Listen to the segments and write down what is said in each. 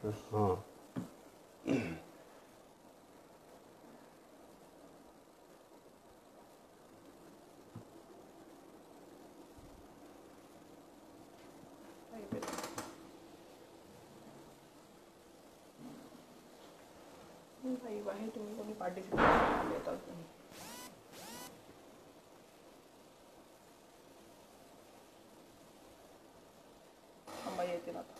हां आहे तुम्ही कोणी पार्टिसिपेट केले तर थांबा येतील आता.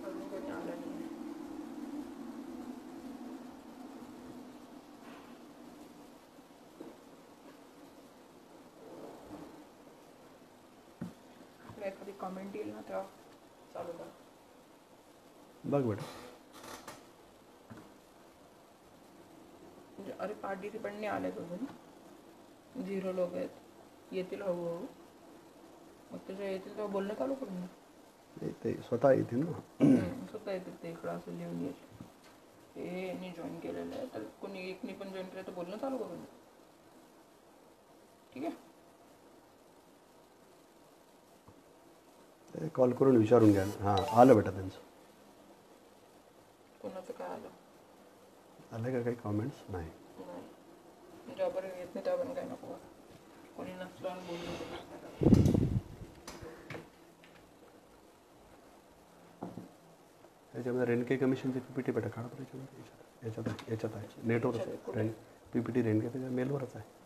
अजून कोणी आलं नाही. एखादी कमेंट येईल ना तेव्हा चालू करा. बघ बेटा. म्हणजे अरे पार्टिसिपंट नाही आले अजून, 0 लोक आहेत. येतील हळूहळू. मग त्याच्या येतील तेव्हा बोलणं चालू करून ते स्वतः येतील ना. स्वतः येतील ते इकडं असं लिहून येईल. हे यांनी जॉईन केलेलं आहे तर कोणी एकनी पण जॉईन केलं तर बोलणं चालू करून. ठीक आहे. कॉल करून विचारून घ्या. हां आलं बेटा त्यांचं. कोणाचं काय आलं आलं का काही कॉमेंट्स? नाही. ज्यापर्यंत येत नाही त्यापर्यंत काय नको. कोणी नसलं आणि बोलून याच्यामध्ये रेणके कमिशनची PPT बेटा काढा बरं. याच्यात आहे नेटवरच आहे. PPT रेणके त्याच्या मेलवरच आहे.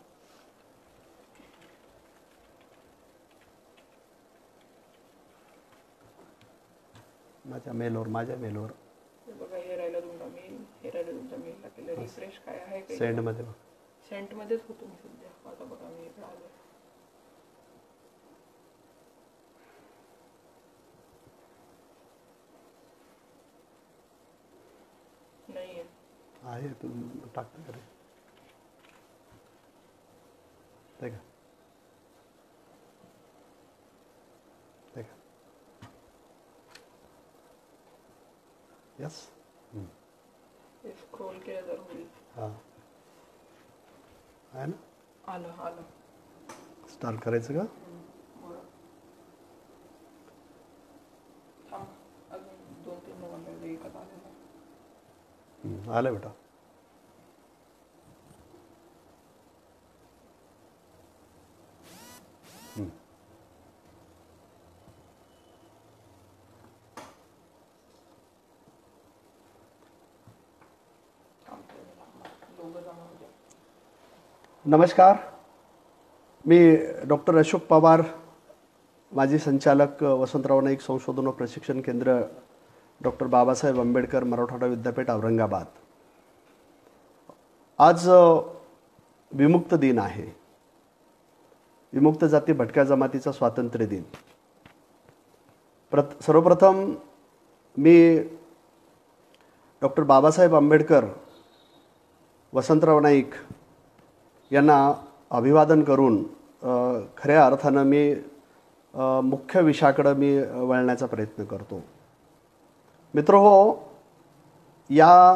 माझ्या मेलवर बघा. हे राहिलं तुमचा मेल, हे राहिलं तुमचा मेल केलं. रिफ्रेश काय आहे काही सेंडमध्ये बघ. सेंटमध्येच होतो मी सध्या. आता बघा मी इकडे आलो. नाही आहे तू टाकता का रे? ते का यस. स्क्रोल केलं तर होईल. हां आहे ना. आलं स्टार्ट करायचं का? थांब अजून 2-3 नंबर एकच आलेलं. आलं बेटा. नमस्कार. मी डॉक्टर अशोक पवार, माजी संचालक वसंतराव नाईक संशोधन व प्रशिक्षण केंद्र, डॉक्टर बाबासाहेब आंबेडकर मराठवाडा विद्यापीठ औरंगाबाद. आज विमुक्त दिन आहे. विमुक्त जाती भटक्या जमातीचा स्वातंत्र्य दिन. सर्वप्रथम मी डॉक्टर बाबासाहेब आंबेडकर, वसंतराव नाईक यांना अभिवादन करून खऱ्या अर्थानं मी मुख्य विषयाकडे मी वळण्याचा प्रयत्न करतो. मित्रहो, या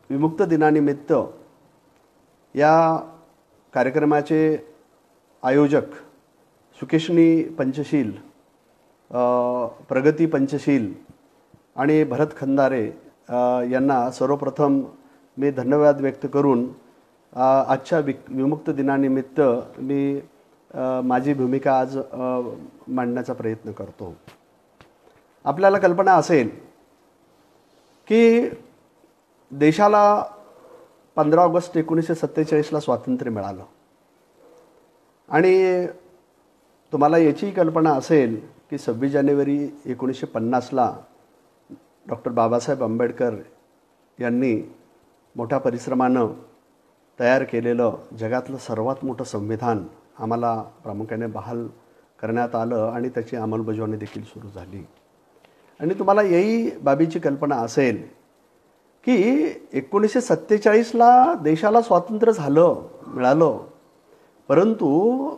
विमुक्त दिनानिमित्त या कार्यक्रमाचे आयोजक सुकेशनी पंचशील, प्रगती पंचशील आणि भरत खंदारे यांना सर्वप्रथम मी धन्यवाद व्यक्त करून आजच्या विमुक्त दिनानिमित्त मी माझी भूमिका आज मांडण्याचा प्रयत्न करतो. आपल्याला कल्पना असेल की देशाला 15 ऑगस्ट 1947ला स्वातंत्र्य मिळालं आणि तुम्हाला याची कल्पना असेल की 26 जानेवारी 1950ला डॉक्टर बाबासाहेब आंबेडकर यांनी मोठ्या परिश्रमानं तयार केलेलं जगातलं सर्वात मोठं संविधान आम्हाला प्रामुख्याने बहाल करण्यात आलं आणि त्याची अंमलबजावणी देखील सुरू झाली. आणि तुम्हाला याही बाबीची कल्पना असेल की 1947ला देशाला स्वातंत्र्य मिळालं, परंतु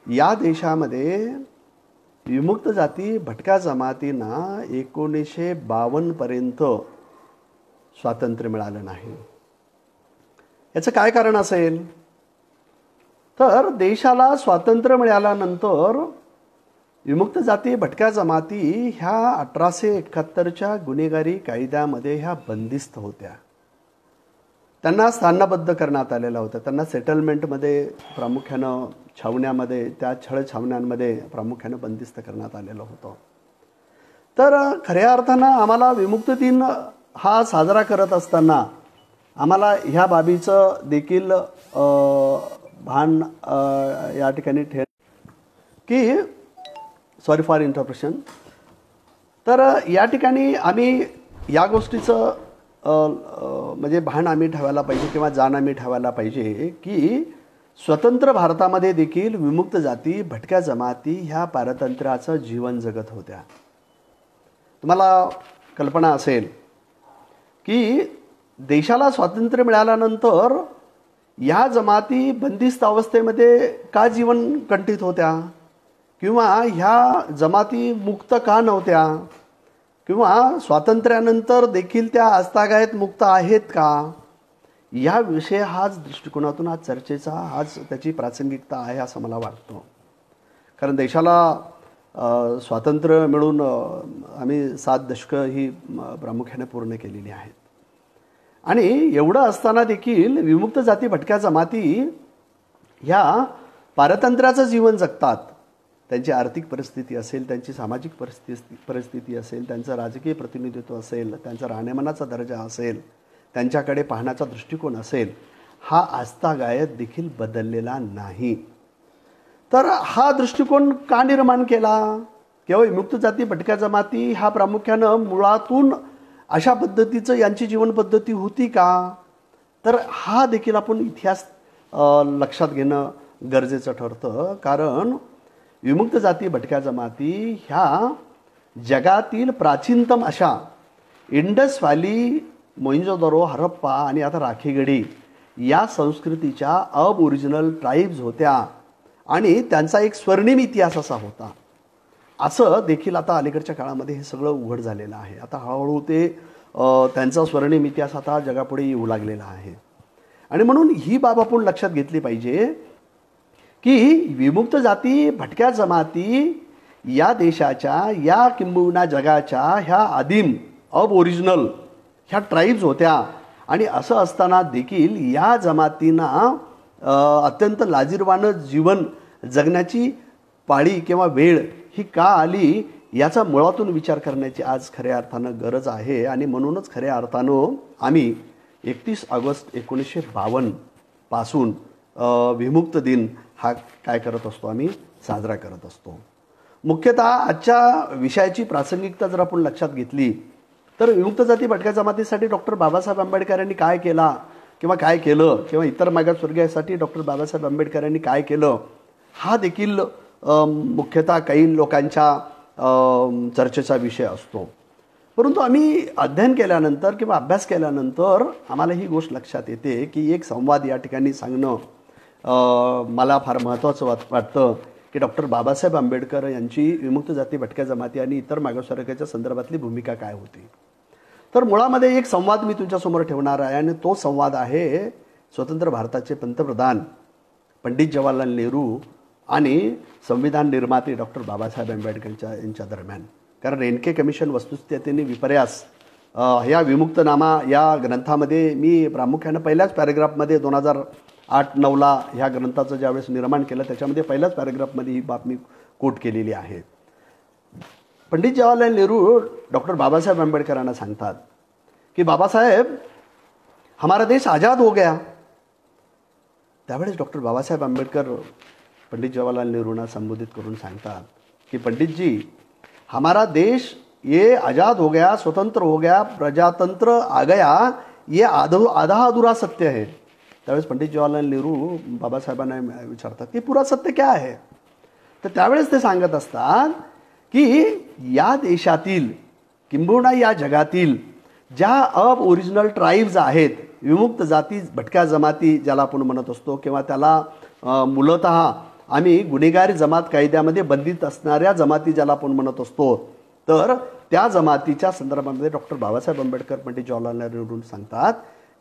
या देशामध्ये विमुक्त जाती भटक्या जमातींना 1952 पर्यंत स्वातंत्र्य मिळालं नाही. याचं काय कारण असेल? तर देशाला स्वातंत्र्य मिळाल्यानंतर विमुक्त जाती भटक्या जमाती ह्या 1871च्या गुन्हेगारी कायद्यामध्ये ह्या बंदिस्त होत्या. त्यांना स्थानबद्ध करण्यात आलेलं होतं. त्यांना सेटलमेंटमध्ये प्रामुख्यानं छावण्यामध्ये, त्या छळ छावण्यांमध्ये प्रामुख्यानं बंदिस्त करण्यात आलेलं होतं. तर खऱ्या अर्थानं आम्हाला विमुक्त दिन हा साजरा करत असताना आम्हाला ह्या बाबीचं देखील भान या ठिकाणी की सॉरी फॉर इंटरप्रेशन. तर या ठिकाणी आम्ही या गोष्टीचं म्हणजे भान आम्ही ठेवायला पाहिजे किंवा जाण आम्ही ठेवायला पाहिजे की स्वतंत्र भारतामध्ये देखील विमुक्त जाती भटक्या जमाती ह्या पारतंत्र्याचं जीवन जगत होत्या. तुम्हाला कल्पना असेल की देशाला स्वातंत्र्य मिळाल्यानंतर या जमाती बंदिस्त अवस्थेमध्ये का जीवन कंठित होत्या, किंवा ह्या जमाती मुक्त का नव्हत्या, किंवा स्वातंत्र्यानंतर देखील त्या आजतागायत मुक्त आहेत का, या विषय हाच दृष्टिकोनातून आज चर्चेचा हाच त्याची प्रासंगिकता आहे असं मला वाटतं. कारण देशाला स्वातंत्र्य मिळून आम्ही 7 दशकं ही प्रामुख्याने पूर्ण केलेली आहेत. आणि एवढं असताना देखील विमुक्त जाती भटक्या जमाती ह्या पारतंत्र्याचं जीवन जगतात. त्यांची आर्थिक परिस्थिती असेल, त्यांची सामाजिक परिस्थिती असेल, त्यांचं राजकीय प्रतिनिधित्व असेल, त्यांचा राहणीमानाचा दर्जा असेल, त्यांच्याकडे पाहण्याचा दृष्टिकोन असेल, हा आजतागायत देखील बदललेला नाही. तर हा दृष्टिकोन का निर्माण केला? केवळ विमुक्त जाती भटक्या जमाती हा प्रामुख्यानं मुळातून अशा पद्धतीचं यांची जीवनपद्धती होती का? तर हा देखील आपण इतिहास लक्षात घेणं गरजेचं ठरतं. कारण विमुक्त जाती भटक्या जमाती ह्या जगातील प्राचीनतम अशा इंडस व्हॅली, मोइंजोदरो, हरप्पा आणि आता राखीगढी या संस्कृतीच्या ओरिजिनल ट्राईब्स होत्या आणि त्यांचा एक स्वर्णिम इतिहास असा होता. असं देखील आता अलीकडच्या काळामध्ये हे सगळं उघड झालेलं आहे. आता हळूहळू ते त्यांचा स्वर्णिम इतिहास आता जगापुढे येऊ लागलेला आहे. आणि म्हणून ही बाब आपण लक्षात घेतली पाहिजे की विमुक्त जाती भटक्या जमाती या देशाच्या, या किंबहुना जगाच्या ह्या आदिम ओरिजिनल ह्या ट्राईब्स होत्या. आणि असं असताना देखील या जमातींना अत्यंत लाजिरवाणं जीवन जगण्याची पाळी किंवा वेळ ही का आली याचा मुळातून विचार करण्याची आज खऱ्या अर्थानं गरज आहे. आणि म्हणूनच खऱ्या अर्थानं आम्ही 31 ऑगस्ट 1952 पासून विमुक्त दिन हा काय करत असतो, आम्ही साजरा करत असतो. मुख्यतः आजच्या विषयाची प्रासंगिकता जर आपण लक्षात घेतली तर विमुक्त जाती भटक्या जमातीसाठी डॉक्टर बाबासाहेब आंबेडकरांनी काय केला किंवा काय केलं, किंवा इतर मागासवर्गीयांसाठी डॉक्टर बाबासाहेब आंबेडकरांनी काय केलं, हा देखील मुख्यतः काही लोकांच्या चर्चेचा विषय असतो. परंतु आम्ही अध्ययन केल्यानंतर किंवा अभ्यास केल्यानंतर आम्हाला ही गोष्ट लक्षात येते की एक संवाद या ठिकाणी सांगणं मला फार महत्त्वाचं वाटतं की डॉक्टर बाबासाहेब आंबेडकर यांची विमुक्त जाती भटक्या जमाती आणि इतर मागासवर्गाच्या संदर्भातली भूमिका काय होती. तर मुळामध्ये एक संवाद मी तुमच्यासमोर ठेवणार आहे आणि तो संवाद आहे स्वतंत्र भारताचे पंतप्रधान पंडित जवाहरलाल नेहरू आणि संविधान निर्माते डॉक्टर बाबासाहेब आंबेडकर यांच्या दरम्यान. कारण रेणके कमिशन वस्तुस्थितीने विपर्यास ह्या विमुक्तनामा या ग्रंथामध्ये मी प्रामुख्यानं पहिल्याच पॅरेग्राफमध्ये 2008-9ला ह्या ग्रंथाचं ज्यावेळेस निर्माण केलं त्याच्यामध्ये पहिल्याच पॅरेग्राफमध्ये ही बाब मी कोट केलेली आहे. पंडित जवाहरलाल नेहरू डॉक्टर बाबासाहेब आंबेडकरांना सांगतात की बाबासाहेब हमारा देश आज़ाद हो गया. त्यावेळेस डॉक्टर बाबासाहेब आंबेडकर पंडित जवाहरलाल नेहरूंना संबोधित करून सांगतात कि पंडित जी हमारा देश ये आज़ाद हो गया, स्वतंत्र हो गया, प्रजातंत्र आ गया, ये आधा अधूरा सत्य है. त्यावेळेस पंडित जवाहरलाल नेहरू बाबासाहेबांना विचारतात की पुरा सत्य क्या आहे. तर त्यावेळेस ते सांगत असतात की या देशातील किंबहुना या जगातील ज्या ओरिजिनल ट्राईब्स आहेत, विमुक्त जाती भटक्या जमाती ज्याला आपण म्हणत असतो, किंवा त्याला मूलतः आम्ही गुन्हेगारी जमात कायद्यामध्ये बंदित असणाऱ्या जमाती ज्याला आपण म्हणत असतो, तर त्या जमातीच्या संदर्भामध्ये डॉक्टर बाबासाहेब आंबेडकर पंडित जवाहरलाल नेहरू सांगतात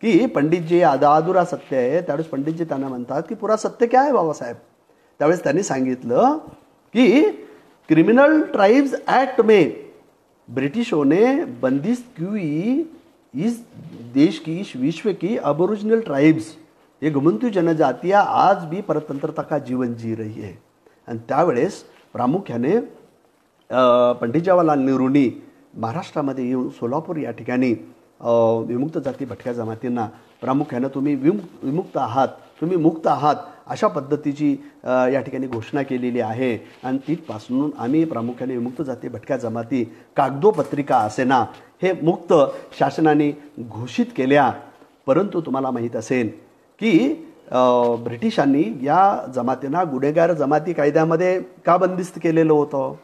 की पंडित जे अधुरा सत्य आहे, त्यावेळेस पंडितजी त्यांना म्हणतात की पुरा सत्य क्या आहे बाबासाहेब. त्यावेळेस त्यांनी सांगितलं की क्रिमिनल ट्राइब्स एक्ट में ब्रिटिशों ने बंदिश की इस देश की, इस विश्व की अबोरिजिनल ट्राइब्स, ये घुमंतू जनजातियाँ आज भी परतंत्रता का जीवन जी रही है. आणि त्यावेळेस प्रामुख्याने पंडित जवाहरलाल नेहरूंनी महाराष्ट्रामध्ये येऊन सोलापूर या ठिकाणी विमुक्त जाती भटक्या जमातींना प्रामुख्यानं तुम्ही विमुक्त आहात, तुम्ही मुक्त आहात अशा पद्धतीची या ठिकाणी घोषणा केलेली आहे. आणि तिथपासून आम्ही प्रामुख्याने विमुक्त जाती भटक्या जमाती कागदोपत्रिका असेना हे मुक्त शासनाने घोषित केल्या. परंतु तुम्हाला माहीत असेल की ब्रिटिशांनी या जमातींना गुन्हेगार जमाती कायद्यामध्ये का बंदिस्त केलेलं होतं,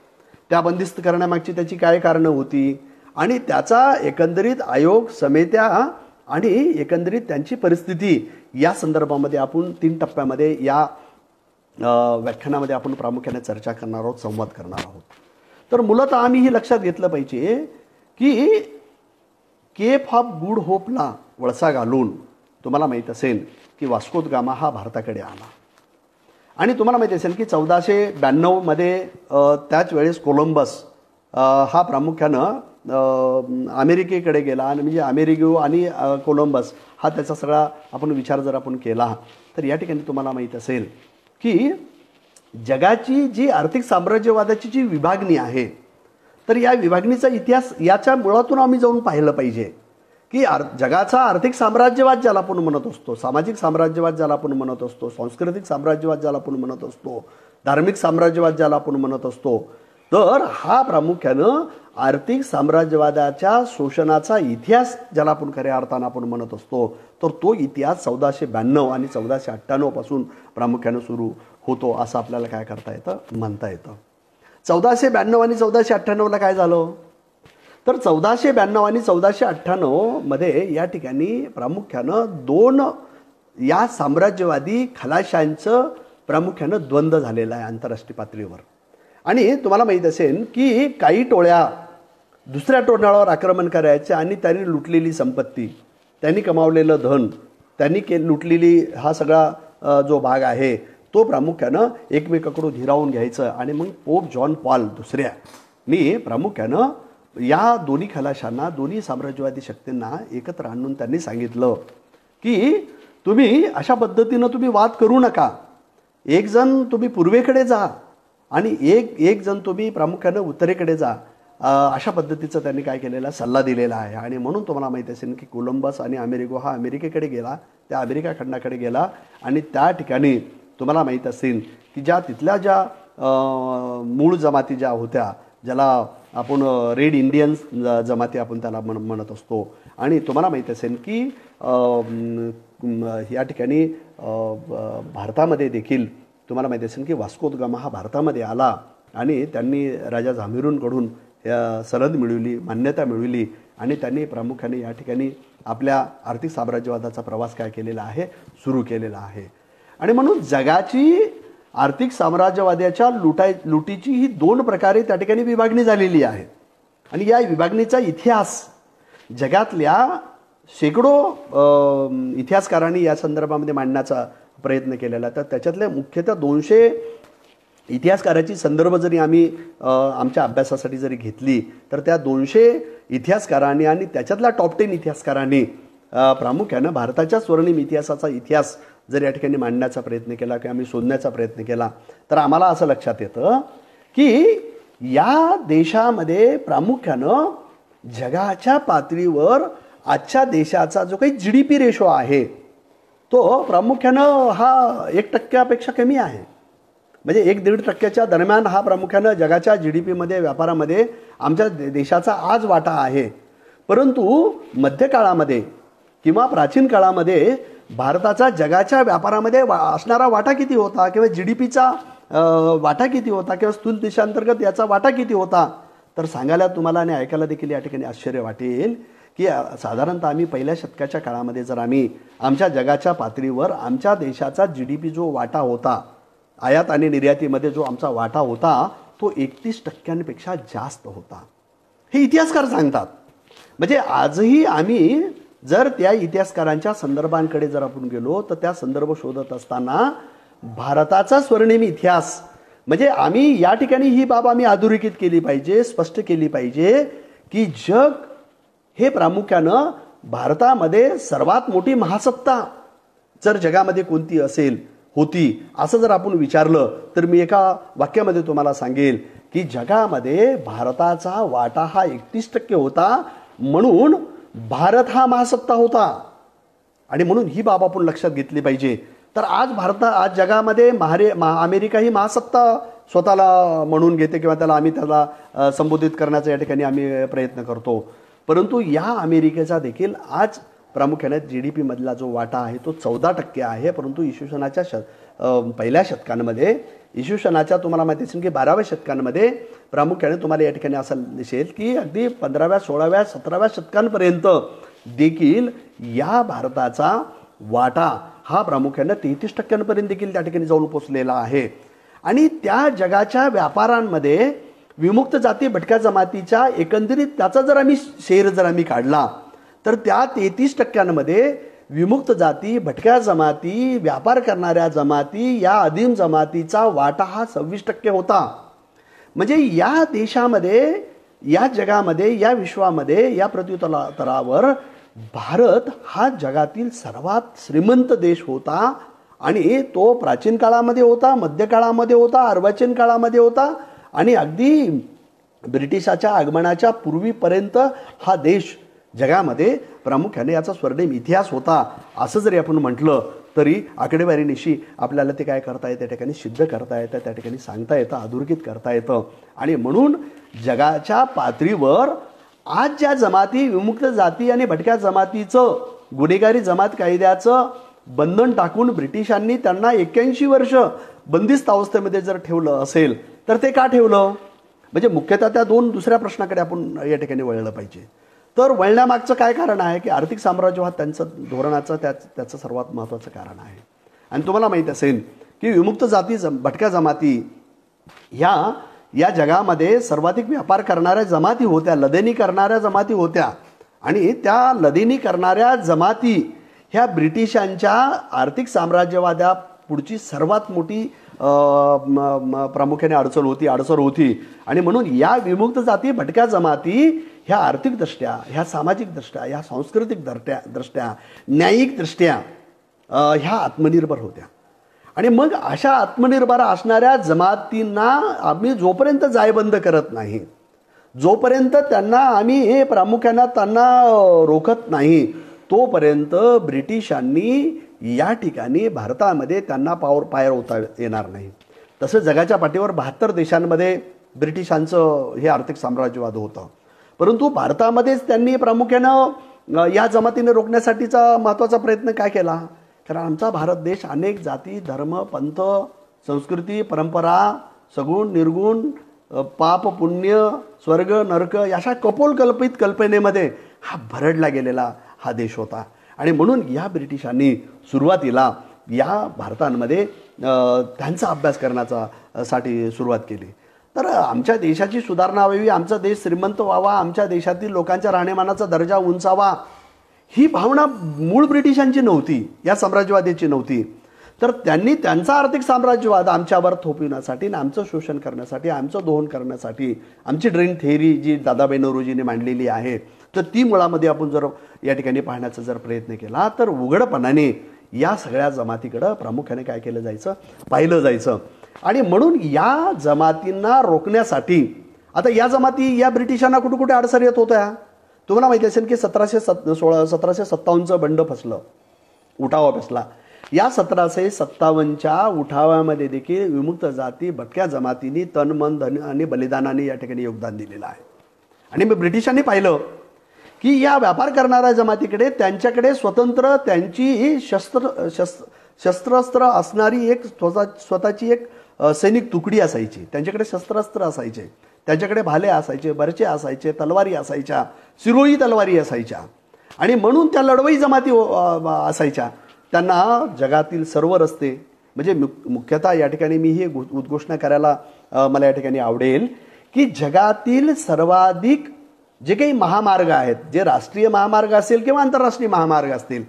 त्या बंदिस्त करण्यामागची त्याची काय कारणं होती आणि त्याचा एकंदरीत आयोग, समित्या आणि एकंदरीत त्यांची परिस्थिती या संदर्भामध्ये आपण 3 टप्प्यामध्ये या व्याख्यानामध्ये आपण प्रामुख्याने चर्चा करणार आहोत, संवाद करणार आहोत. तर मूलतः आम्ही हे लक्षात घेतलं पाहिजे की केप ऑफ गुड होपला वळसा घालून तुम्हाला माहीत असेल की वास्को द गामा हा भारताकडे आला. आणि तुम्हाला माहिती असेल की 1492 त्याच वेळेस कोलंबस हा प्रामुख्यानं अमेरिकेकडे गेला. आणि म्हणजे अमेरिगो आणि कोलंबस हा त्याचा सगळा आपण विचार जर आपण केला तर या ठिकाणी तुम्हाला माहीत असेल की जगाची जी आर्थिक साम्राज्यवादाची जी विभागणी आहे, तर या विभागणीचा इतिहास याच्या मुळातून आम्ही जाऊन पाहिलं पाहिजे की जगाचा आर्थिक साम्राज्यवाद ज्याला आपण म्हणत असतो, सामाजिक साम्राज्यवाद ज्याला आपण म्हणत असतो, सांस्कृतिक साम्राज्यवाद ज्याला आपण म्हणत असतो, धार्मिक साम्राज्यवाद ज्याला आपण म्हणत असतो, तर हा प्रामुख्यानं आर्थिक साम्राज्यवादाच्या शोषणाचा इतिहास ज्याला आपण खऱ्या अर्थानं आपण म्हणत असतो, तर तो इतिहास 1492 आणि 1498 पासून प्रामुख्यानं सुरू होतो असं आपल्याला काय करता येतं, म्हणता येतं. 1492 आणि 1498ला काय झालं, तर 1492 आणि 1498 मध्ये या ठिकाणी प्रामुख्यानं 2 या साम्राज्यवादी खलाशांचं प्रामुख्यानं द्वंद्व झालेला आहे आंतरराष्ट्रीय पातळीवर. आणि तुम्हाला माहीत असेल की काही टोळ्या दुसऱ्या टोळ्यावर आक्रमण करायचे आणि त्यांनी लुटलेली संपत्ती, त्यांनी कमावलेलं धन, त्यांनी लुटलेली हा सगळा जो भाग आहे तो प्रामुख्यानं एकमेकाकडून हिरावून घ्यायचं. आणि मग पोप जॉन पॉल दुसऱ्यानी प्रामुख्यानं या दोन्ही खलाशांना, दोन्ही साम्राज्यवादी शक्तींना एकत्र आणून त्यांनी सांगितलं की तुम्ही अशा पद्धतीनं तुम्ही वाद करू नका, एक जण तुम्ही पूर्वेकडे जा आणि एक जण तुम्ही प्रामुख्यानं उत्तरेकडे जा, अशा पद्धतीचं त्यांनी काय केलेला सल्ला दिलेला आहे. आणि म्हणून तुम्हाला माहिती असेल की कोलंबस आणि अमेरिगो हा अमेरिकेकडे गेला, त्या अमेरिका खंडाकडे गेला आणि त्या ठिकाणी तुम्हाला माहीत असेल की तिथल्या ज्या मूळ जमाती ज्या होत्या, ज्याला आपण रेड इंडियन्स जमाती आपण त्याला म्हणत असतो. आणि तुम्हाला माहीत असेल की या ठिकाणी भारतामध्ये देखील तुम्हाला माहिती असेल की वास्को द गामा हा भारतामध्ये आला आणि त्यांनी राजा झामेरूनकडून सरहद मिळवली, मान्यता मिळवली आणि त्यांनी प्रामुख्याने या ठिकाणी आपल्या आर्थिक साम्राज्यवादाचा प्रवास काय केलेला आहे, सुरू केलेला आहे. आणि म्हणून जगाची आर्थिक साम्राज्यवादाच्या लुटीची ही 2 प्रकारे त्या ठिकाणी विभागणी झालेली आहे. आणि या विभागणीचा इतिहास जगातल्या शेकडो इतिहासकारांनी या संदर्भामध्ये मांडण्याचा प्रयत्न केलेला. तर त्याच्यातले मुख्यतः 200 इतिहासकाराची संदर्भ जरी आम्ही आमच्या अभ्यासासाठी जरी घेतली तर त्या 200 इतिहासकारांनी आणि त्याच्यातल्या टॉप 10 इतिहासकारांनी प्रामुख्यानं भारताच्या स्वर्णिम इतिहासाचा इतिहास जर या ठिकाणी मांडण्याचा प्रयत्न केला किंवा आम्ही शोधण्याचा प्रयत्न केला तर आम्हाला असं लक्षात येतं की या देशामध्ये प्रामुख्यानं जगाच्या पातळीवर आजच्या देशाचा जो काही GDP रेशो आहे तो प्रामुख्यानं हा 1% कमी आहे. म्हणजे 1-1.5% दरम्यान हा प्रामुख्यानं जगाच्या GDPमध्ये, व्यापारामध्ये आमच्या देशाचा आज वाटा आहे. परंतु मध्यकाळामध्ये किंवा प्राचीन काळामध्ये भारताचा जगाच्या व्यापारामध्ये असणारा वाटा किती होता किंवा GDPचा वाटा किती होता किंवा स्थूल देशांतर्गत याचा वाटा किती होता, तर सांगायला तुम्हाला आणि ऐकायला देखील या ठिकाणी आश्चर्य वाटेल की साधारणतः आम्ही पहिल्या शतकाच्या काळामध्ये जर आम्ही आमच्या जगाच्या पातळीवर आमच्या देशाचा GDP जो वाटा होता आयात आणि निर्यातीमध्ये जो आमचा वाटा होता तो 31% जास्त होता. हे इतिहासकार सांगतात. म्हणजे आजही आम्ही जर त्या इतिहासकारांच्या संदर्भांकडे जर आपण गेलो तर त्या संदर्भ शोधत असताना भारताचा स्वर्णिम इतिहास म्हणजे आम्ही या ठिकाणी ही बाब आम्ही अधोरेखित केली पाहिजे, स्पष्ट केली पाहिजे की जग हे प्रामुख्यानं भारतामध्ये सर्वात मोठी महासत्ता जर जगामध्ये कोणती असेल होती असं जर आपण विचारलं तर मी एका वाक्यामध्ये तुम्हाला सांगेल की जगामध्ये भारताचा वाटा हा 31% होता. म्हणून भारत हा महासत्ता होता आणि म्हणून ही बाब आपण लक्षात घेतली पाहिजे. तर आज जगामध्ये अमेरिका ही महासत्ता स्वतःला म्हणून घेते किंवा त्याला संबोधित करण्याचा या ठिकाणी आम्ही प्रयत्न करतो. परंतु या अमेरिकेचा देखील आज प्रामुख्याने GDP मधला जो वाटा आहे तो 14% आहे. परंतु इसवीसनाच्या पहिल्या शतकांमध्ये इसवीसनाच्या तुम्हाला माहिती असेल की 12व्या शतकांमध्ये प्रामुख्याने तुम्हाला या ठिकाणी असं दिसेल की अगदी 15व्या 16व्या 17व्या शतकांपर्यंत देखील या भारताचा वाटा हा प्रामुख्याने 33% देखील त्या ठिकाणी जाऊन पोचलेला आहे. आणि त्या जगाच्या व्यापारांमध्ये विमुक्त जाती भटक्या जमातीच्या एकंदरीत त्याचा जर आम्ही शेअर जर आम्ही काढला तर त्या 33%मध्ये विमुक्त जाती भटक्या जमाती व्यापार करणाऱ्या जमाती या आदिम जमातीचा वाटा हा 26% होता. म्हणजे या देशामध्ये या जगामध्ये या विश्वामध्ये या पृथ्वीतलावर भारत हा जगातील सर्वात श्रीमंत देश होता आणि तो प्राचीन काळामध्ये होता, मध्यकाळामध्ये होता, अर्वाचीन काळामध्ये होता आणि अगदी ब्रिटिशाच्या आगमनाच्या पूर्वीपर्यंत हा देश जगामध्ये प्रामुख्याने याचा स्वर्णिम इतिहास होता. असं जरी आपण म्हटलं तरी आकडेवारीनिशी आपल्याला ते काय करता येतं त्या ठिकाणी सिद्ध करता येतं, त्या ठिकाणी सांगता येतं, अधोरेखित करता येतं. आणि म्हणून जगाच्या पातळीवर आज ज्या जमाती विमुक्त जाती आणि भटक्या जमातीचं गुन्हेगारी जमात कायद्याचं बंधन टाकून ब्रिटिशांनी त्यांना 81 वर्ष बंदिस्त अवस्थेमध्ये जर ठेवलं असेल तर ते का ठेवलं. म्हणजे मुख्यतः त्या दुसऱ्या प्रश्नाकडे आपण या ठिकाणी वळलं पाहिजे. तर वळण्यामागचं काय कारण आहे की आर्थिक साम्राज्यवाद त्यांचं धोरणाचं त्याचं सर्वात महत्त्वाचं कारण आहे. आणि तुम्हाला माहीत असेल की विमुक्त जाती भटक्या जमाती या जगामध्ये सर्वाधिक व्यापार करणाऱ्या जमाती होत्या, लदेनी करणाऱ्या जमाती होत्या. आणि त्या लदेनी करणाऱ्या जमाती ह्या ब्रिटिशांच्या आर्थिक साम्राज्यवादा पुढची सर्वात मोठी प्रामुख्याने अडचण होती. आणि म्हणून या विमुक्त जाती भटक्या जमाती ह्या आर्थिकदृष्ट्या, ह्या सामाजिकदृष्ट्या, ह्या सांस्कृतिक दृष्ट्या, न्यायिकदृष्ट्या ह्या आत्मनिर्भर होत्या. आणि मग अशा आत्मनिर्भर असणाऱ्या जमातींना आम्ही जोपर्यंत जायबंद करत नाही, जोपर्यंत त्यांना आम्ही हे प्रामुख्याने त्यांना रोखत नाही तोपर्यंत ब्रिटिशांनी या ठिकाणी भारतामध्ये त्यांना पायर होता येणार नाही. तसं जगाच्या पाठीवर 72 देशांमध्ये ब्रिटिशांचं हे आर्थिक साम्राज्यवाद होतं. परंतु भारतामध्येच त्यांनी प्रामुख्यानं या जमातीने रोखण्यासाठीचा महत्त्वाचा प्रयत्न काय केला. कारण आमचा भारत देश अनेक जाती धर्म पंथ संस्कृती परंपरा सगुण निर्गुण पाप पुण्य स्वर्ग नरक अशा कपोलकल्पित कल्पनेमध्ये हा भरडला गेलेला हा देश होता. आणि म्हणून या ब्रिटिशांनी सुरुवातीला या भारतामध्ये त्यांचा अभ्यास करण्याचा साठी सुरुवात केली. तर आमच्या देशाची सुधारणा व्हावी, आमचा देश श्रीमंत व्हावा, आमच्या देशातील लोकांच्या राहणीमानाचा दर्जा उंचावा ही भावना मूळ ब्रिटिशांची नव्हती, या साम्राज्यवादाची नव्हती. तर त्यांनी त्यांचा आर्थिक साम्राज्यवाद आमच्यावर थोपविण्यासाठी आणि आमचं शोषण करण्यासाठी आमचं दोहन करण्यासाठी आमची ड्रेन थेअरी जी दादाभाई नौरोजीने मांडलेली आहे तर ती मुळामध्ये आपण जर या ठिकाणी पाहण्याचा जर प्रयत्न केला तर उघडपणाने या सगळ्या जमातीकडं प्रामुख्याने काय केलं जायचं पाहिलं जायचं. आणि म्हणून या जमातींना रोखण्यासाठी आता या जमाती या ब्रिटिशांना कुठे कुठे अडसर येत होत्या. तुम्हाला माहिती असेल की 1757चं बंड फसलं, उठावा फसला. या 1757च्या उठावामध्ये देखील विमुक्त जाती भटक्या जमातींनी तन मन धन आणि बलिदानाने या ठिकाणी योगदान दिलेलं आहे. आणि मग ब्रिटिशांनी पाहिलं की या व्यापार करणाऱ्या जमातीकडे त्यांच्याकडे स्वतंत्र त्यांची शस्त्रास्त्र असणारी एक स्वतःची एक सैनिक तुकडी असायची, त्यांच्याकडे शस्त्रास्त्र असायचे, त्यांच्याकडे भाले असायचे, बरचे असायचे, तलवारी असायच्या, सिरोळी तलवारी असायच्या. आणि म्हणून त्या लढवई जमाती असायच्या. त्यांना जगातील सर्व रस्ते म्हणजे मुख्यतः या ठिकाणी मी ही उद्घोषणा करायला मला या ठिकाणी आवडेल की जगातील सर्वाधिक जे काही महामार्ग आहेत, जे राष्ट्रीय महामार्ग असेल किंवा आंतरराष्ट्रीय महामार्ग असतील,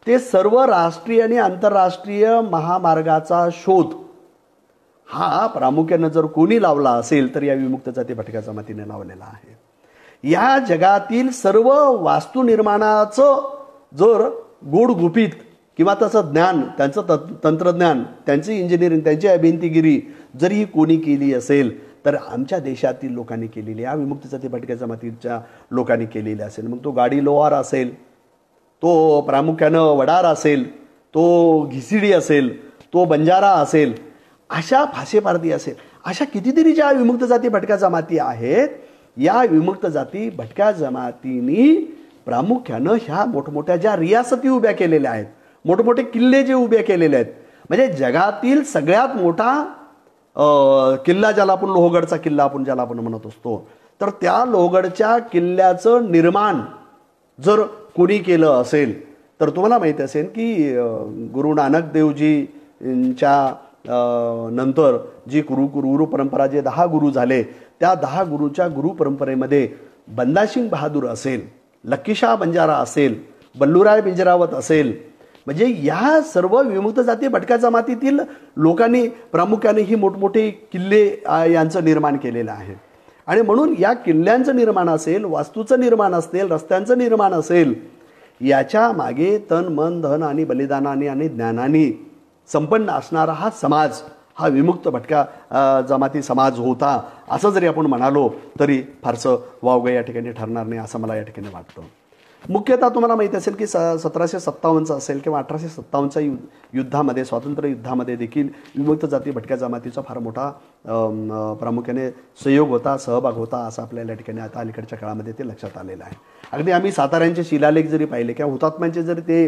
ते सर्व राष्ट्रीय आणि आंतरराष्ट्रीय महामार्गाचा शोध हा प्रामुख्यानं जर कोणी लावला असेल तर या विमुक्त जाती भटक्या जमातीने लावलेला आहे। या जगातील सर्व वास्तू निर्माणाचं जर गोड गुपित किंवा त्याचं ज्ञान, त्यांचं तंत्रज्ञान, त्यांची इंजिनिअरिंग, त्यांची अभियंतागिरी जर ही कोणी केली असेल तर आमच्या देशातील लोकांनी केलेली, या विमुक्त जाती भटक्या जमातीच्या लोकांनी केलेली असेल। मग तो गाडी लोहार असेल, तो प्रामुख्यानं वडार असेल, तो घिसिडी असेल, तो बंजारा असेल, अशा भाषेपारधी असेल, अशा कितीतरी ज्या विमुक्त जाती भटक्या जमाती आहेत, या विमुक्त जाती भटक्या जमातींनी प्रामुख्यानं ह्या मोठमोठ्या ज्या रियासती उभ्या केलेल्या आहेत, मोठमोठे किल्ले जे उभे केलेले आहेत, म्हणजे जगातील सगळ्यात मोठा किल्ला ज्याला आपण लोहगडचा किल्ला आपण ज्याला आपण म्हणत असतो, तर त्या लोहगडच्या किल्ल्याचं निर्माण जर कोणी केलं असेल तर तुम्हाला माहिती असेल की गुरु नानक देवजींच्या नंतर जी गुरु परंपरा, जे 10 गुरु झाले, त्या 10 गुरुच्या गुरु परंपरेमध्ये बंदासिंग बहादूर असेल, लक्कीशाह बंजारा असेल, बल्लूराय बिंजरावत असेल, म्हणजे या सर्व विमुक्त जाती भटक्या जमातीतील लोकांनी प्रामुख्याने ही मोठमोठे किल्ले यांचं निर्माण केलेलं आहे। आणि म्हणून या किल्ल्यांचं निर्माण असेल, वास्तूचं निर्माण असेल, रस्त्यांचं निर्माण असेल, याच्या मागे तन मन धन आणि बलिदानाने आणि ज्ञानाने संपन्न असणारा हा समाज, हा विमुक्त भटक्या जमाती समाज होता, असं जरी आपण म्हणालो तरी फारसं वावगं या ठिकाणी ठरणार नाही असं मला या ठिकाणी वाटतं। मुख्यतः तुम्हाला माहिती असेल की 1757 असेल किंवा 1857च्या युद्धामध्ये, स्वातंत्र्य युद्धामध्ये देखील विमुक्त जाती भटक्या जमातीचा फार मोठा प्रामुख्याने सहयोग होता, सहभाग होता, असं आपल्याला या ठिकाणी आता अलीकडच्या काळामध्ये ते लक्षात आलेलं आहे। अगदी आम्ही साताऱ्यांचे शिलालेख जरी पाहिले किंवा हुतात्म्यांचे जर ते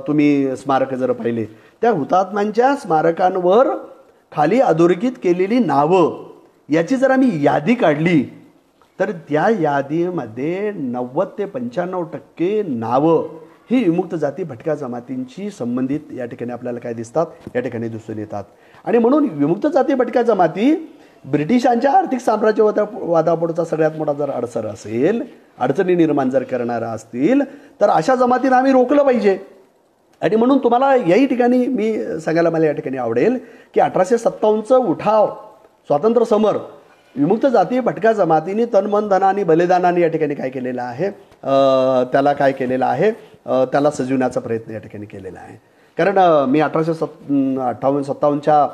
तुम्ही स्मारक जर पाहिले, त्या हुतात्म्यांच्या स्मारकांवर खाली अधोरेखित केलेली नावं याची जर आम्ही यादी काढली तर त्या यादीमध्ये 90 ते 95% नावं ही विमुक्त जाती भटक्या जमातींशी संबंधित या ठिकाणी आपल्याला काय दिसतात, या ठिकाणी दिसून येतात। आणि म्हणून विमुक्त जाती भटक्या जमाती ब्रिटिशांच्या आर्थिक साम्राज्यवादापुढचा सगळ्यात मोठा जर अडसर असेल, अडचणी निर्माण जर करणारा असतील, तर अशा जमातींना आम्ही रोखलं पाहिजे। आणि म्हणून तुम्हाला याही ठिकाणी मी सांगायला मला या ठिकाणी आवडेल की 1857चं उठाव, स्वातंत्र्य समर, विमुक्त जाती भटक्या जमातीने तनमन धन आणि बलिदानाने या ठिकाणी काय केलेलं आहे, त्याला काय केलेलं आहे, त्याला सजविण्याचा प्रयत्न या ठिकाणी केलेला आहे। कारण मी 1857च्या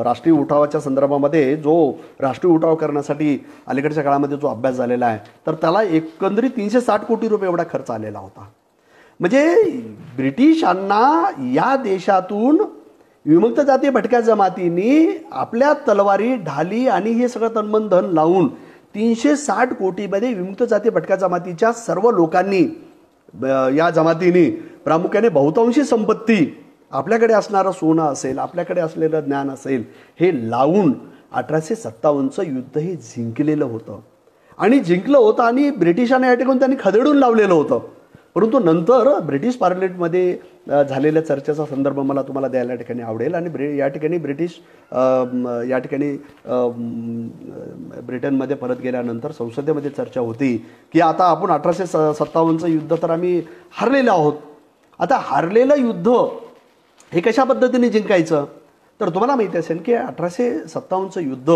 राष्ट्रीय उठावाच्या संदर्भामध्ये जो राष्ट्रीय उठाव करण्यासाठी अलीकडच्या काळामध्ये जो अभ्यास झालेला आहे, तर त्याला एकंदरीत 360 कोटी रुपये एवढा खर्च आलेला होता। म्हणजे ब्रिटिशांना या देशातून विमुक्त जाती भटक्या जमातींनी आपल्या तलवारी, ढाली आणि हे सगळं तन्मन धन लावून 360 कोटीमध्ये विमुक्त जाती भटक्या जमातीच्या सर्व लोकांनी, या जमातींनी प्रामुख्याने बहुतांशी संपत्ती, आपल्याकडे असणारं सोनं असेल, आपल्याकडे असलेलं ज्ञान असेल, हे लावून 1857चं युद्ध हे जिंकलेलं होतं। आणि जिंकलं होतं आणि ब्रिटिशांना या ठिकाणी त्यांनी खदेडून लावलेलं होतं। परंतु नंतर ब्रिटिश पार्लमेंटमध्ये झालेल्या चर्चेचा संदर्भ मला तुम्हाला द्यायला ठिकाणी आवडेल। आणि या ठिकाणी या ठिकाणी ब्रिटनमध्ये परत गेल्यानंतर संसदेमध्ये चर्चा होती की आता आपण 1857चं युद्ध तर आम्ही हरलेलं आहोत, आता हरलेलं युद्ध हे कशा पद्धतीने जिंकायचं। तर तुम्हाला माहिती असेल की 1857चं युद्ध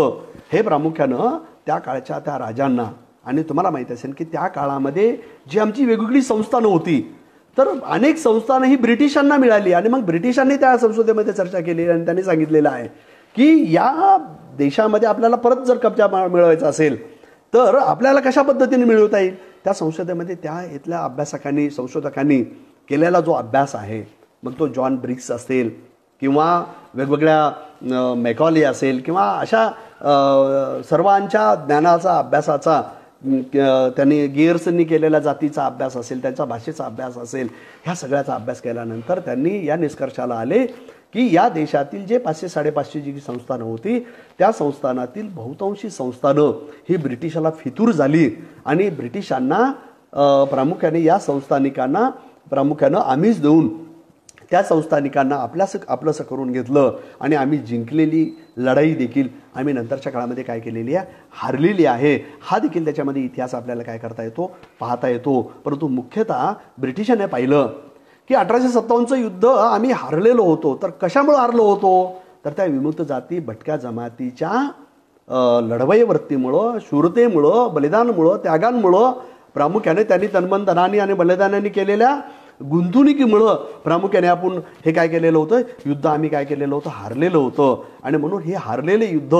हे प्रामुख्यानं त्या काळच्या त्या राजांना, आणि तुम्हाला माहिती असेल की त्या काळामध्ये जी आमची वेगवेगळी संस्थानं होती, तर अनेक संस्थानं ही ब्रिटिशांना मिळाली। आणि मग ब्रिटिशांनी त्या संसदेमध्ये चर्चा केली आणि त्यांनी सांगितलेलं आहे की या देशामध्ये आपल्याला परत जर कब्जा मिळवायचा असेल तर आपल्याला कशा पद्धतीने मिळवता येईल। त्या संसदेमध्ये त्या इथल्या अभ्यासकांनी, संशोधकांनी केलेला जो अभ्यास आहे, मग तो जॉन ब्रिग्स असेल किंवा वेगवेगळ्या मॅकॉले असेल किंवा अशा सर्वांच्या ज्ञानाचा, अभ्यासाचा, त्यांनी गियर्सनी केलेल्या जातीचा अभ्यास असेल, त्यांच्या भाषेचा अभ्यास असेल, ह्या सगळ्याचा अभ्यास केल्यानंतर त्यांनी या निष्कर्षाला आले की या देशातील जे 500-550 जी संस्थानं होती, त्या संस्थानातील बहुतांशी संस्थानं ही ब्रिटिशाला फितूर झाली आणि ब्रिटिशांना प्रामुख्याने या संस्थानिकांना प्रामुख्यानं आमिष देऊन त्या संस्थानिकांना आपलंसं करून घेतलं आणि आम्ही जिंकलेली लढाई देखील आम्ही नंतरच्या काळामध्ये काय केलेली आहे, हारलेली आहे. हा देखील त्याच्यामध्ये इतिहास आपल्याला काय करता येतो, पाहता येतो. परंतु मुख्यतः ब्रिटिशांनी पाहिलं की 1857चं युद्ध आम्ही हारलेलो होतो. तर कशामुळे हारलो होतो, तर त्या विमुक्त जाती भटक्या जमातीच्या लढवय्य वृत्तीमुळं, शूरतेमुळं, बलिदानमुळं, त्यागांमुळं, प्रामुख्याने त्यांनी तनमन धनाने आणि बलिदानाने केलेल्या गुंतवणुकीमुळं प्रामुख्याने आपण हे काय केलेलं होतं, युद्ध आम्ही काय केलेलं होतं, हारलेलं होतं. आणि म्हणून हे हारलेले युद्ध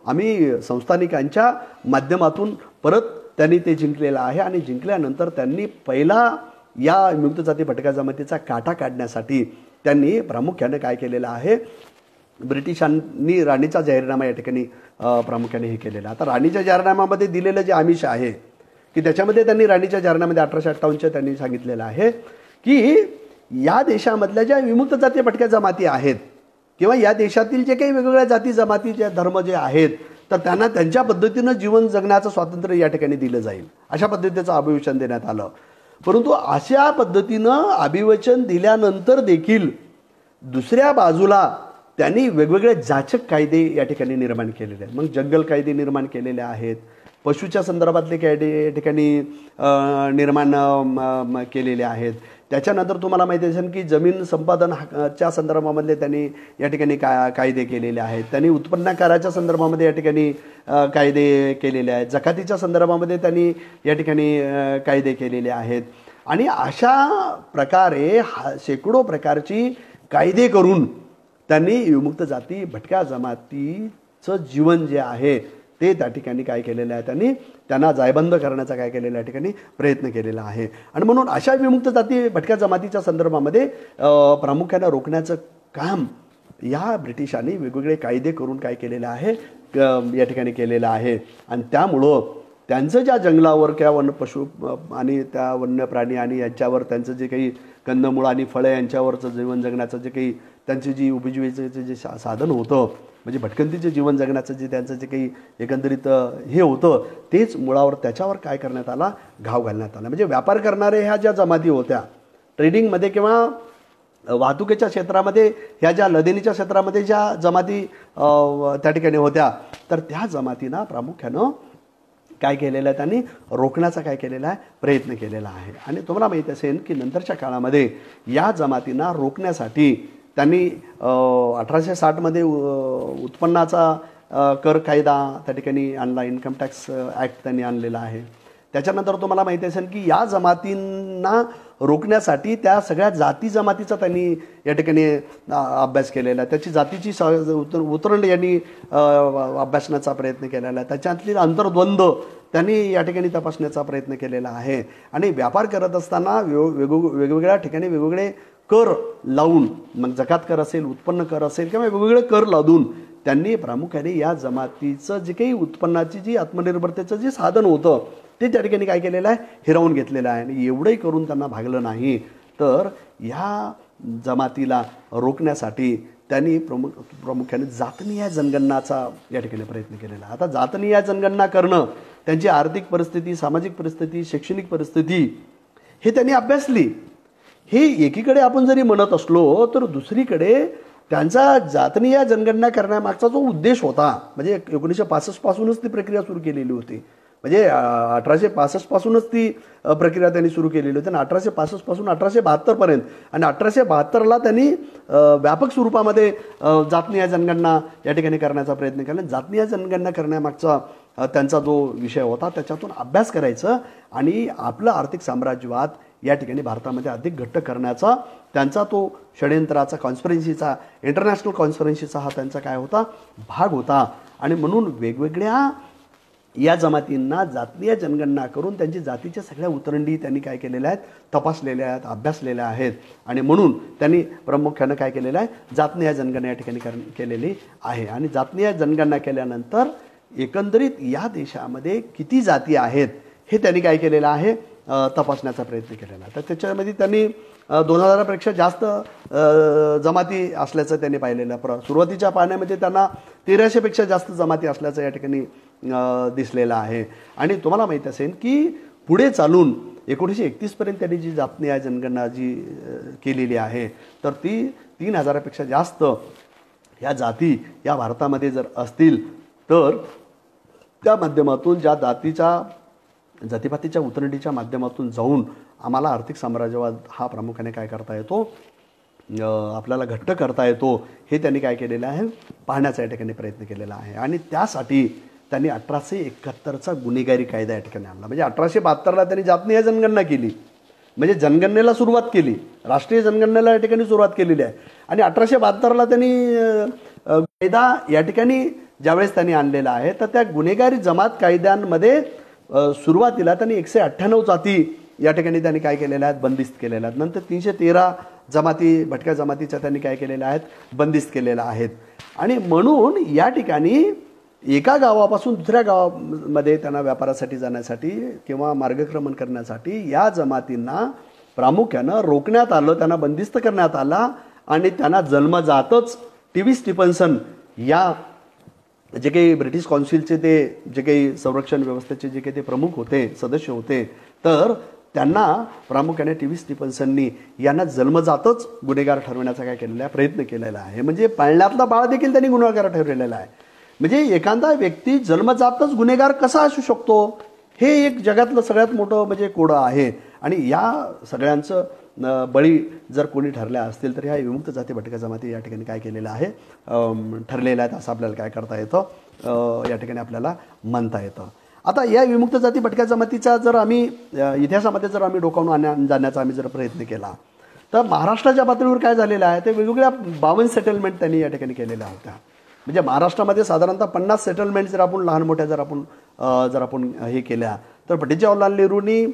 आम्ही संस्थानिकांच्या माध्यमातून परत त्यांनी ते जिंकलेलं आहे. आणि जिंकल्यानंतर त्यांनी पहिला या विमुक्त जाती भटक्या जमातीचा काटा काढण्यासाठी त्यांनी प्रामुख्याने काय केलेलं आहे, ब्रिटिशांनी राणीचा जाहीरनामा या ठिकाणी प्रामुख्याने हे केलेलं. आता राणीच्या जाहीरनाम्यामध्ये दिलेलं जे आमिष आहे की त्याच्यामध्ये त्यांनी राणीच्या जाहीरनाम्यामध्ये 1858 त्यांनी सांगितलेलं आहे की या देशामधल्या ज्या विमुक्त जाती भटक्या जमाती आहेत किंवा या देशातील जे काही वेगवेगळ्या जाती जमाती जे धर्म जे आहेत तर त्यांना त्यांच्या पद्धतीनं जीवन जगण्याचं स्वातंत्र्य या ठिकाणी दिलं जाईल, अशा पद्धतीचं अभिवचन देण्यात आलं. परंतु अशा पद्धतीनं अभिवचन दिल्यानंतर देखील दुसऱ्या बाजूला त्यांनी वेगवेगळे जाचक कायदे या ठिकाणी निर्माण केलेले आहेत. मग जंगल कायदे निर्माण केलेले आहेत, पशुच्या संदर्भातले कायदे या ठिकाणी निर्माण केलेले आहेत. त्याच्यानंतर तुम्हाला माहिती असेल की जमीन संपादनाच्या संदर्भामधले त्यांनी या ठिकाणी कायदे केलेले आहेत. त्यांनी उत्पन्न कराच्या संदर्भामध्ये या ठिकाणी कायदे केलेले आहेत. जकातीच्या संदर्भामध्ये त्यांनी या ठिकाणी कायदे केलेले आहेत. आणि अशा प्रकारे शेकडो प्रकारची कायदे करून त्यांनी विमुक्त जाती भटक्या जमातीचं जीवन जे आहे ते त्या ठिकाणी काय केलेलं आहे, त्यांना जायबंद करण्याचा काय केलेला या ठिकाणी प्रयत्न केलेला आहे. आणि म्हणून अशा विमुक्त जाती भटक्या जमातीच्या संदर्भामध्ये प्रामुख्याने रोखण्याचं काम या ब्रिटिशांनी वेगवेगळे कायदे करून काय केलेलं आहे, या ठिकाणी केलेलं आहे. आणि त्यामुळं त्यांचं ज्या जंगलावर किंवा वन पशु आणि त्या वन्य प्राणी आणि यांच्यावर त्यांचं जे काही कंदमुळं आणि फळं यांच्यावरचं जीवन जगण्याचं जे काही त्यांची जी उपजीविकेचं जे साधन होतं, म्हणजे भटकंतीचे जीवन जगण्याचं जे त्यांचं जे काही एकंदरीत हे होतं तेच मुळावर त्याच्यावर काय करण्यात आला, घाव घालण्यात आला. म्हणजे व्यापार करणारे ह्या ज्या जमाती होत्या ट्रेडिंगमध्ये किंवा वाहतुकीच्या क्षेत्रामध्ये, ह्या ज्या लदेनीच्या क्षेत्रामध्ये ज्या जमाती त्या ठिकाणी होत्या तर त्या जमातींना प्रामुख्यानं काय केलेलं आहे, त्यांनी रोखण्याचा काय केलेला आहे, प्रयत्न केलेला आहे. आणि तुम्हाला माहीत असेल की नंतरच्या काळामध्ये या जमातींना रोखण्यासाठी त्यांनी 1860मध्ये उत्पन्नाचा कर कायदा त्या ठिकाणी आणला, इन्कम टॅक्स ॲक्ट त्यांनी आणलेला आहे. त्याच्यानंतर तुम्हाला माहिती असेल की या जमातींना रोखण्यासाठी त्या सगळ्या जाती जमातीचा त्यांनी या ठिकाणी अभ्यास केलेला आहे. त्याची जातीची उतरंड यांनी अभ्यासण्याचा प्रयत्न केलेला आहे. त्याच्यातली आंतरद्वंद्व त्यांनी या ठिकाणी तपासण्याचा प्रयत्न केलेला आहे. आणि व्यापार करत असताना वेगवेगळ्या ठिकाणी वेगवेगळे कर लावून, मग जकात कर असेल, उत्पन्न कर असेल किंवा वेगवेगळे कर लादून त्यांनी प्रामुख्याने या जमातीचं जे काही उत्पन्नाची जी आत्मनिर्भरतेचं जे साधन होतं ते त्या ठिकाणी काय केलेलं आहे, हिरावून घेतलेलं आहे. आणि एवढंही करून त्यांना भागलं नाही तर ह्या जमातीला रोखण्यासाठी त्यांनी प्रामुख्याने जातनीय जनगणनाचा या ठिकाणी प्रयत्न केलेला. आता जातनीय जनगणना करणं, त्यांची आर्थिक परिस्थिती, सामाजिक परिस्थिती, शैक्षणिक परिस्थिती हे त्यांनी अभ्यासली. हे एकीकडे आपण जरी म्हणत असलो तर दुसरीकडे त्यांचा जातनीय जनगणना करण्यामागचा जो उद्देश होता, म्हणजे 1965 पासूनच ती प्रक्रिया सुरू केलेली होती. म्हणजे 1865 पासूनच ती प्रक्रिया त्यांनी सुरू केलेली होती. आणि 1865 पासून 1872 पर्यंत, आणि 1872ला त्यांनी व्यापक स्वरूपामध्ये जातनीय जनगणना या ठिकाणी करण्याचा प्रयत्न केला. जातनीय जनगणना करण्यामागचा त्यांचा जो विषय होता त्याच्यातून अभ्यास करायचं आणि आपलं आर्थिक साम्राज्यवाद या ठिकाणी भारतामध्ये अधिक घट्ट करण्याचा त्यांचा तो षड्यंत्राचा, कॉन्स्पिरन्सीचा, इंटरनॅशनल कॉन्स्पिरन्सीचा हा त्यांचा काय होता, भाग होता. आणि म्हणून वेगवेगळ्या या जमातींना जातीय जनगणना करून त्यांची जातीच्या सगळ्या उतरंडी त्यांनी काय केलेल्या आहेत, तपासलेल्या आहेत, अभ्यासलेल्या आहेत. आणि म्हणून त्यांनी प्रामुख्यानं काय केलेलं आहे, जातीय जनगणना या ठिकाणी केलेली आहे. आणि जातीय जनगणना केल्यानंतर एकंदरीत या देशामध्ये किती जाती आहेत हे त्यांनी काय केलेलं आहे, तपासण्याचा प्रयत्न केलेला. तर त्याच्यामध्ये त्यांनी 2000पेक्षा जास्त जमाती असल्याचं त्यांनी पाहिलेलं. सुरुवातीच्या पाहण्यामध्ये त्यांना 1300पेक्षा जास्त जमाती असल्याचं या ठिकाणी दिसलेलं आहे. आणि तुम्हाला माहीत असेल की पुढे चालून 1931 पर्यंत त्यांनी जी जातनिहाय जनगणना जी केलेली आहे, तर ती 3000पेक्षा जास्त ह्या जाती या भारतामध्ये जर असतील, तर त्या माध्यमातून ज्या जातीपातीच्या उतरंडीच्या माध्यमातून जाऊन आम्हाला आर्थिक साम्राज्यवाद हा प्रामुख्याने काय करता येतो, आपल्याला घट्ट करता येतो, हे त्यांनी काय केलेलं आहे, पाहण्याचा या ठिकाणी प्रयत्न केलेला आहे. आणि त्यासाठी त्यांनी 1871चा गुन्हेगारी कायदा या ठिकाणी आणला. म्हणजे 1872ला त्यांनी जातनिहाय जनगणना केली, म्हणजे जनगणनेला सुरुवात केली, राष्ट्रीय जनगणनेला या ठिकाणी सुरुवात केलेली आहे. आणि 1872ला त्यांनी कायदा या ठिकाणी ज्यावेळेस त्यांनी आणलेला आहे, तर त्या गुन्हेगारी जमात कायद्यांमध्ये सुरुवातीला त्यांनी 198 जाती या ठिकाणी त्यांनी काय केलेल्या आहेत, बंदिस्त केलेल्या आहेत. नंतर 313 जमाती, भटक्या जमातीच्या त्यांनी काय केलेल्या आहेत, बंदिस्त केलेल्या आहेत. आणि म्हणून या ठिकाणी एका गावापासून दुसऱ्या गावामध्ये त्यांना व्यापारासाठी जाण्यासाठी किंवा मार्गक्रमण करण्यासाठी या जमातींना प्रामुख्यानं रोखण्यात आलं, त्यांना बंदिस्त करण्यात आला. आणि त्यांना जन्मजातच टी.व्ही. स्टीफन्सन या जे काही ब्रिटिश काउन्सिलचे ते जे काही संरक्षण व्यवस्थेचे जे काही ते प्रमुख होते, सदस्य होते, तर त्यांना प्रामुख्याने टी.व्ही. स्टीफन्सननी यांना जन्मजातच गुन्हेगार ठरवण्याचा काय केलेला आहे, प्रयत्न केलेला आहे. म्हणजे पाळण्यातला बाळ देखील त्यांनी गुन्हेगार ठरवलेला आहे. म्हणजे एखादा व्यक्ती जन्मजातच गुन्हेगार कसा असू शकतो, हे एक जगातलं सगळ्यात मोठं म्हणजे कोडं आहे. आणि या सगळ्यांचं बळी जर कोणी ठरल्या असतील तर ह्या विमुक्त जाती भटक्या जमाती या ठिकाणी काय केलेलं आहे, ठरलेलं आहेत, असं आपल्याला काय करता येतं, या ठिकाणी आपल्याला म्हणता येतं. आता या विमुक्त जाती भटक्या जमातीचा जर आम्ही इतिहासामध्ये जर आम्ही डोकावून जाण्याचा आम्ही जर प्रयत्न केला, तर महाराष्ट्राच्या पातळीवर काय झालेलं आहे, ते वेगवेगळ्या 52 सेटलमेंट त्यांनी या ठिकाणी केलेल्या होत्या. म्हणजे महाराष्ट्रामध्ये साधारणतः 50 सेटलमेंट जर आपण लहान मोठ्या जर आपण हे केल्या, तर पंडित जवाहरलाल नेहरूंनी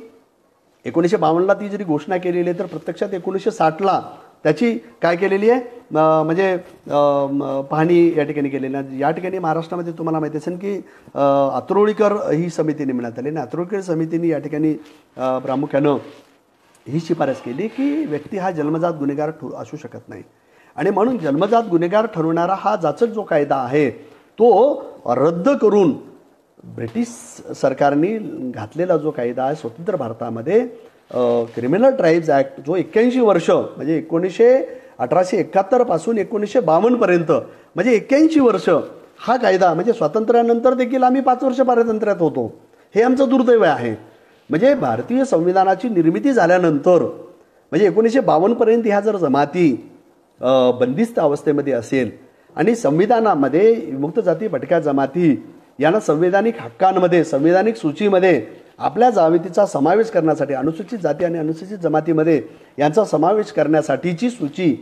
1952ला ती जरी घोषणा केलेली आहे, तर प्रत्यक्षात 1960ला त्याची काय केलेली आहे, म्हणजे पाहणी या ठिकाणी केलेली आहे. या ठिकाणी महाराष्ट्रामध्ये तुम्हाला माहिती असेल की अत्रोळीकर ही समिती नेमण्यात आली आणि अत्रोळीकर समितीने या ठिकाणी प्रामुख्यानं ही शिफारस केली की व्यक्ती हा जन्मजात गुन्हेगार असू शकत नाही. आणि म्हणून जन्मजात गुन्हेगार ठरवणारा हा जाचक जो कायदा आहे तो रद्द करून ब्रिटिश सरकारने घातलेला जो कायदा आहे स्वतंत्र भारतामध्ये क्रिमिनल ट्राईब्स ॲक्ट, जो 81 वर्ष म्हणजे 1871 पासून 1952 पर्यंत म्हणजे 81 वर्ष हा कायदा, म्हणजे स्वातंत्र्यानंतर देखील आम्ही 5 वर्ष पारतंत्र्यात होतो, हे आमचं दुर्दैव आहे. म्हणजे भारतीय संविधानाची निर्मिती झाल्यानंतर म्हणजे 1952 पर्यंत ह्या जर जमाती बंदिस्त अवस्थेमध्ये असेल आणि संविधानामध्ये विमुक्त जाती भटक्या जमाती यांना संवैधानिक हक्कांमध्ये, संवैधानिक सूचीमध्ये आपल्या जातीचा समावेश करण्यासाठी, अनुसूचित जाती आणि अनुसूचित जमातीमध्ये यांचा समावेश करण्यासाठीची सूची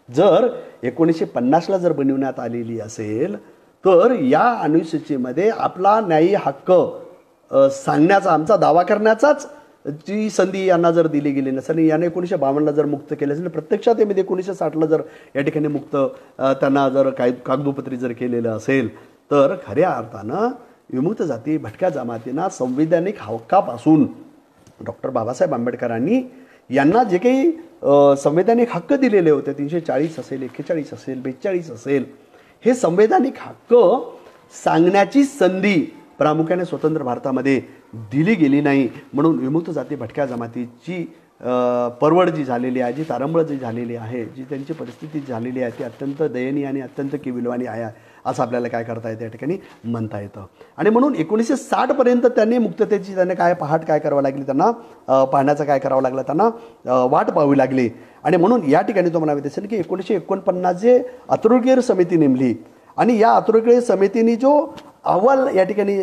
जर 1950ला जर बनवण्यात आलेली असेल, तर या अनुसूचीमध्ये आपला न्यायी हक्क सांगण्याचा, आमचा दावा करण्याचाच जी संधी यांना जर दिली गेली नसेल आणि याने 1952ला जर मुक्त केले असेल, प्रत्यक्षात ते 1960ला जर या ठिकाणी मुक्त त्यांना जर कागदोपत्री जर केलेलं असेल, तर खऱ्या अर्थानं विमुक्त जाती भटक्या जमातींना संवैधानिक हक्कापासून डॉक्टर बाबासाहेब आंबेडकरांनी यांना जे काही संवैधानिक हक्क दिलेले होते, 340 असेल, 41 असेल, 42 असेल, हे संवैधानिक हक्क सांगण्याची संधी प्रामुख्याने स्वतंत्र भारतामध्ये दिली गेली नाही. म्हणून विमुक्त जाती भटक्या जमातीची परवड जी झालेली आहे, जी तारंबळ जी झालेली आहे, जी त्यांची परिस्थिती झालेली आहे, ती अत्यंत दयनीय आणि अत्यंत केविलवाणी आहे असं आपल्याला काय करता येतं, या ठिकाणी म्हणता येतं. आणि म्हणून 1960 पर्यंत त्यांनी मुक्ततेची त्यांनी काय पहाट काय करावं लागली, त्यांना पाहण्याचं काय करावं लागलं, त्यांना वाट पाहावी लागली. आणि म्हणून या ठिकाणी तुम्हाला माहिती असेल की 1949 जे अत्रोळीकर समिती नेमली आणि या अत्रोळीकर समितीने जो अहवाल या ठिकाणी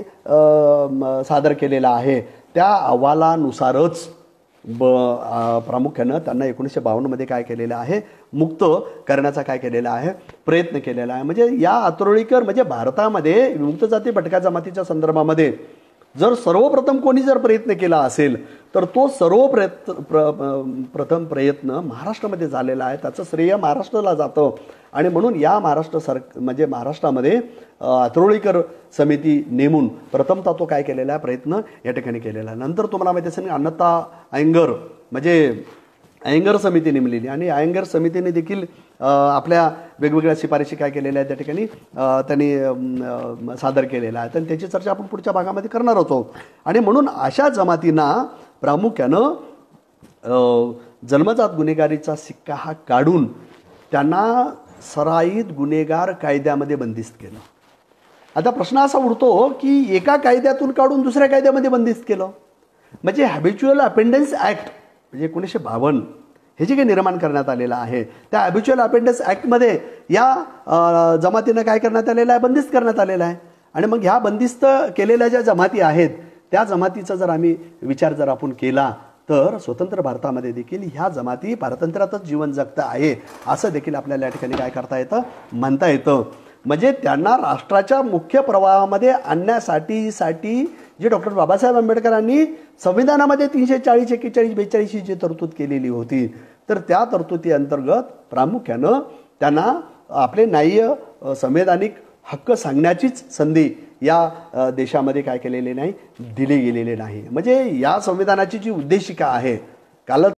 सादर केलेला आहे, त्या अहवालानुसारच प्रामुख्यानं त्यांना 1952मध्ये काय केलेलं आहे, मुक्त करण्याचा काय केलेला आहे, प्रयत्न केलेला आहे. म्हणजे या अत्रोळीकर म्हणजे भारतामध्ये विमुक्त जाती भटक्या जमातीच्या संदर्भामध्ये जर सर्वप्रथम कोणी जर प्रयत्न केला असेल, तर तो प्रथम प्रयत्न महाराष्ट्रामध्ये झालेला आहे. त्याचं श्रेय महाराष्ट्राला जातं. आणि म्हणून या म्हणजे महाराष्ट्रामध्ये अत्रोळीकर समिती नेमून प्रथमतः तो काय केलेला आहे, प्रयत्न या ठिकाणी केलेला आहे. नंतर तुम्हाला माहिती असेल अन्नता अयंगर म्हणजे अयंगर समिती नेमलेली आणि अयंगर समितीने देखील आपल्या वेगवेगळ्या शिफारशी काय केलेल्या आहेत त्या ठिकाणी त्यांनी सादर केलेला आहे. तर त्याची चर्चा आपण पुढच्या भागामध्ये करणार आहोत. आणि म्हणून अशा जमातींना प्रामुख्यानं जन्मजात गुन्हेगारीचा सिक्का हा काढून त्यांना सराईत गुन्हेगार कायद्यामध्ये बंदिस्त केलं. आता प्रश्न असा उरतो की एका कायद्यातून काढून दुसऱ्या कायद्यामध्ये बंदिस्त केलं, म्हणजे हॅबिच्युअल अपेंडन्स ॲक्ट म्हणजे 1952 हे जे काही निर्माण करण्यात आलेलं आहे त्या हॅबिच्युअल अपेंडन्स ॲक्टमध्ये या जमातीनं काय करण्यात आलेलं आहे, बंदिस्त करण्यात आलेलं आहे. आणि मग ह्या बंदिस्त केलेल्या ज्या जमाती आहेत त्या जमातीचा जर आम्ही विचार जर आपण केला तर स्वतंत्र भारतामध्ये देखील ह्या जमाती पारतंत्र्यातच जीवन जगतं आहे असं देखील आपल्याला या ठिकाणी काय करता येतं, म्हणता येतं. म्हणजे त्यांना राष्ट्राच्या मुख्य प्रवाहामध्ये आणण्यासाठी जे डॉक्टर बाबासाहेब आंबेडकरांनी संविधानामध्ये 340, 41, 42 जी तरतूद केलेली होती तर त्या तरतुदी अंतर्गत प्रामुख्यानं त्यांना आपले न्याय्य संवैधानिक हक्क सांगण्याचीच संधी या देशामध्ये काय केलेली नाही, दिली गेलेली नाही. म्हणजे या संविधानाची जी उद्देशिका आहे, कालच